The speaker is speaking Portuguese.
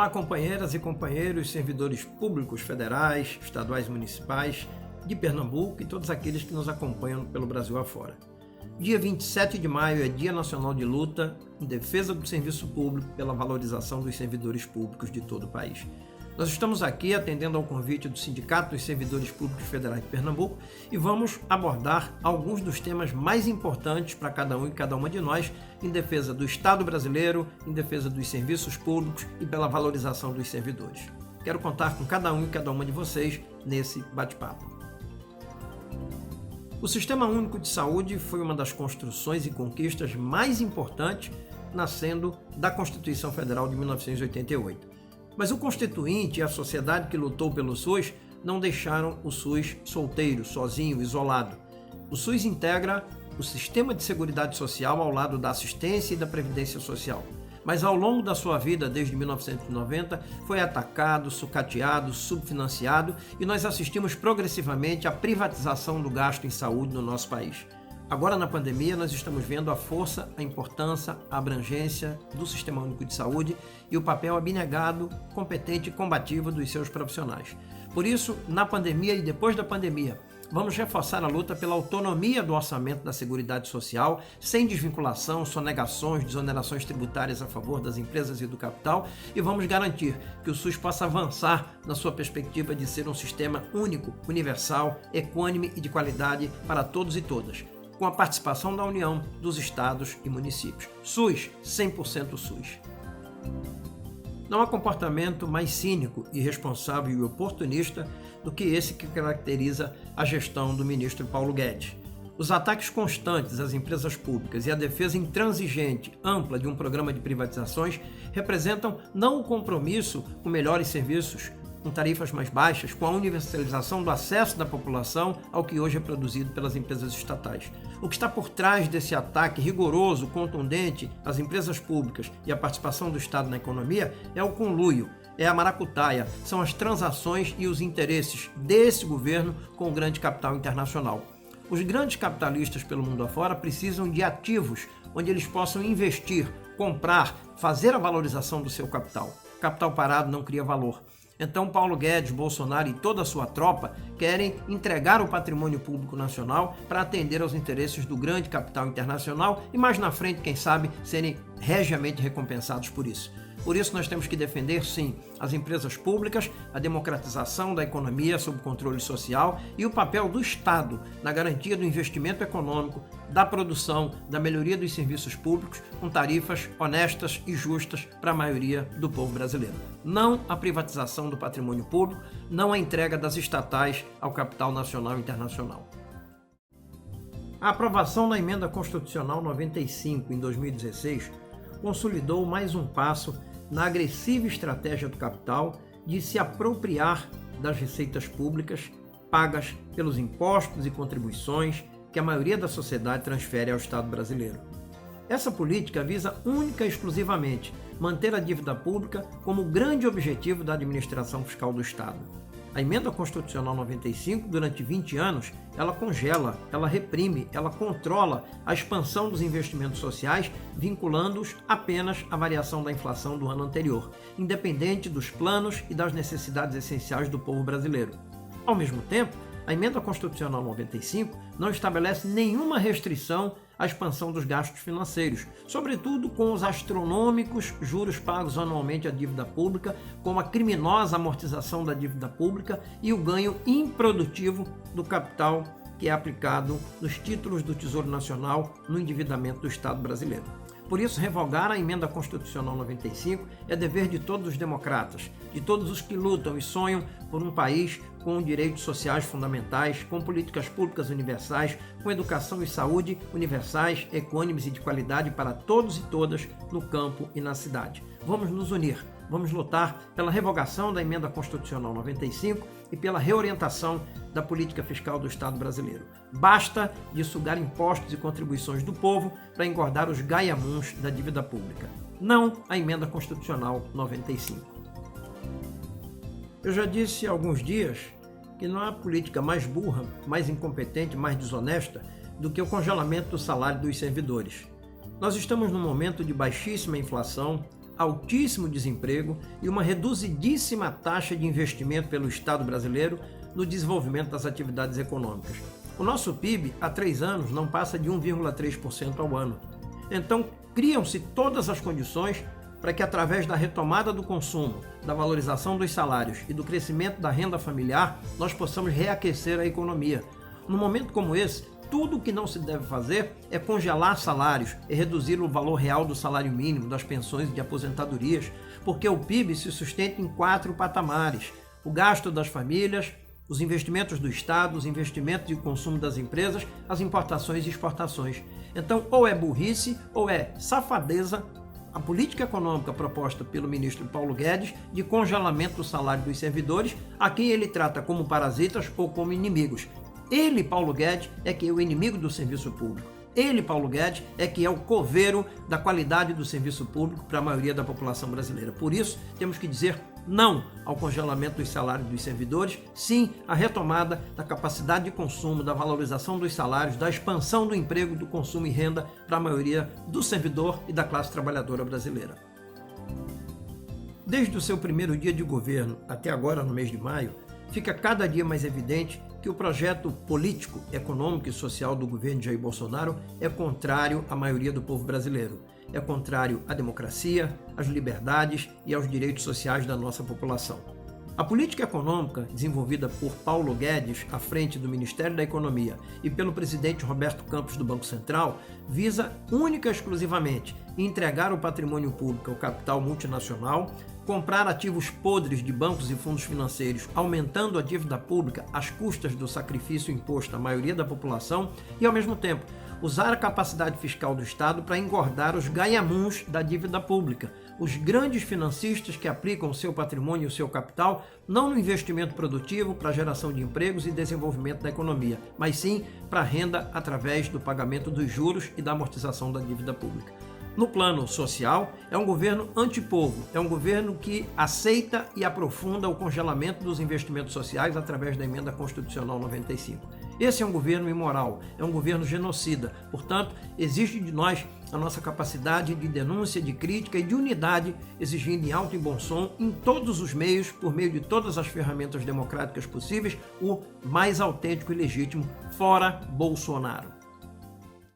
Olá, companheiras e companheiros, servidores públicos federais, estaduais e municipais de Pernambuco e todos aqueles que nos acompanham pelo Brasil afora. Dia 27 de maio é Dia Nacional de Luta em defesa do serviço público pela valorização dos servidores públicos de todo o país. Nós estamos aqui atendendo ao convite do Sindicato dos Servidores Públicos Federais de Pernambuco e vamos abordar alguns dos temas mais importantes para cada um e cada uma de nós em defesa do Estado brasileiro, em defesa dos serviços públicos e pela valorização dos servidores. Quero contar com cada um e cada uma de vocês nesse bate-papo. O Sistema Único de Saúde foi uma das construções e conquistas mais importantes nascendo da Constituição Federal de 1988. Mas o Constituinte e a sociedade que lutou pelo SUS não deixaram o SUS solteiro, sozinho, isolado. O SUS integra o sistema de seguridade social ao lado da assistência e da previdência social. Mas ao longo da sua vida, desde 1990, foi atacado, sucateado, subfinanciado e nós assistimos progressivamente à privatização do gasto em saúde no nosso país. Agora, na pandemia, nós estamos vendo a força, a importância, a abrangência do Sistema Único de Saúde e o papel abnegado, competente e combativo dos seus profissionais. Por isso, na pandemia e depois da pandemia, vamos reforçar a luta pela autonomia do orçamento da Seguridade Social, sem desvinculação, sonegações, desonerações tributárias a favor das empresas e do capital, e vamos garantir que o SUS possa avançar na sua perspectiva de ser um sistema único, universal, equânime e de qualidade para todos e todas, com a participação da União, dos estados e municípios. SUS, 100% SUS. Não há comportamento mais cínico, irresponsável e oportunista do que esse que caracteriza a gestão do ministro Paulo Guedes. Os ataques constantes às empresas públicas e a defesa intransigente, ampla de um programa de privatizações representam não o compromisso com melhores serviços, com tarifas mais baixas, com a universalização do acesso da população ao que hoje é produzido pelas empresas estatais. O que está por trás desse ataque rigoroso, contundente às empresas públicas e à participação do Estado na economia é o conluio, é a maracutaia, são as transações e os interesses desse governo com o grande capital internacional. Os grandes capitalistas pelo mundo afora precisam de ativos onde eles possam investir, comprar, fazer a valorização do seu capital. Capital parado não cria valor. Então, Paulo Guedes, Bolsonaro e toda a sua tropa querem entregar o patrimônio público nacional para atender aos interesses do grande capital internacional e mais na frente, quem sabe, serem regiamente recompensados por isso. Por isso, nós temos que defender, sim, as empresas públicas, a democratização da economia sob controle social e o papel do Estado na garantia do investimento econômico, da produção, da melhoria dos serviços públicos com tarifas honestas e justas para a maioria do povo brasileiro. Não a privatização do patrimônio público, não a entrega das estatais ao capital nacional e internacional. A aprovação da Emenda Constitucional 95 em 2016 consolidou mais um passo na agressiva estratégia do capital de se apropriar das receitas públicas pagas pelos impostos e contribuições que a maioria da sociedade transfere ao Estado brasileiro. Essa política visa única e exclusivamente manter a dívida pública como grande objetivo da administração fiscal do Estado. A Emenda Constitucional 95, durante 20 anos, ela congela, ela reprime, ela controla a expansão dos investimentos sociais, vinculando-os apenas à variação da inflação do ano anterior, independente dos planos e das necessidades essenciais do povo brasileiro. Ao mesmo tempo, a Emenda Constitucional 95 não estabelece nenhuma restrição à expansão dos gastos financeiros, sobretudo com os astronômicos juros pagos anualmente à dívida pública, como a criminosa amortização da dívida pública e o ganho improdutivo do capital que é aplicado nos títulos do Tesouro Nacional no endividamento do Estado brasileiro. Por isso, revogar a Emenda Constitucional 95 é dever de todos os democratas, de todos os que lutam e sonham por um país com direitos sociais fundamentais, com políticas públicas universais, com educação e saúde universais, equânimes e de qualidade para todos e todas no campo e na cidade. Vamos nos unir, vamos lutar pela revogação da Emenda Constitucional 95 e pela reorientação da política fiscal do Estado brasileiro. Basta de sugar impostos e contribuições do povo para engordar os gaiamuns da dívida pública. Não a Emenda Constitucional 95. Eu já disse há alguns dias que não há política mais burra, mais incompetente, mais desonesta do que o congelamento do salário dos servidores. Nós estamos num momento de baixíssima inflação, altíssimo desemprego e uma reduzidíssima taxa de investimento pelo Estado brasileiro no desenvolvimento das atividades econômicas. O nosso PIB, há 3 anos, não passa de 1,3% ao ano. Então, criam-se todas as condições para que, através da retomada do consumo, da valorização dos salários e do crescimento da renda familiar, nós possamos reaquecer a economia. Num momento como esse, tudo o que não se deve fazer é congelar salários e reduzir o valor real do salário mínimo, das pensões e de aposentadorias, porque o PIB se sustenta em 4 patamares: o gasto das famílias, os investimentos do Estado, os investimentos de consumo das empresas, as importações e exportações. Então, ou é burrice ou é safadeza a política econômica proposta pelo ministro Paulo Guedes de congelamento do salário dos servidores, a quem ele trata como parasitas ou como inimigos. Ele, Paulo Guedes, é que é o inimigo do serviço público. Ele, Paulo Guedes, é que é o coveiro da qualidade do serviço público para a maioria da população brasileira. Por isso, temos que dizer não ao congelamento dos salários dos servidores, sim à retomada da capacidade de consumo, da valorização dos salários, da expansão do emprego, do consumo e renda para a maioria do servidor e da classe trabalhadora brasileira. Desde o seu primeiro dia de governo até agora, no mês de maio, fica cada dia mais evidente que o projeto político, econômico e social do governo Jair Bolsonaro é contrário à maioria do povo brasileiro. É contrário à democracia, às liberdades e aos direitos sociais da nossa população. A política econômica desenvolvida por Paulo Guedes à frente do Ministério da Economia e pelo presidente Roberto Campos do Banco Central visa única e exclusivamente entregar o patrimônio público ao capital multinacional, comprar ativos podres de bancos e fundos financeiros, aumentando a dívida pública às custas do sacrifício imposto à maioria da população e, ao mesmo tempo, usar a capacidade fiscal do Estado para engordar os ganhamuns da dívida pública, os grandes financistas que aplicam o seu patrimônio e o seu capital não no investimento produtivo para a geração de empregos e desenvolvimento da economia, mas sim para a renda através do pagamento dos juros e da amortização da dívida pública. No plano social, é um governo antipovo, é um governo que aceita e aprofunda o congelamento dos investimentos sociais através da Emenda Constitucional 95. Esse é um governo imoral, é um governo genocida. Portanto, exige de nós a nossa capacidade de denúncia, de crítica e de unidade, exigindo em alto e bom som, em todos os meios, por meio de todas as ferramentas democráticas possíveis, o mais autêntico e legítimo, fora Bolsonaro.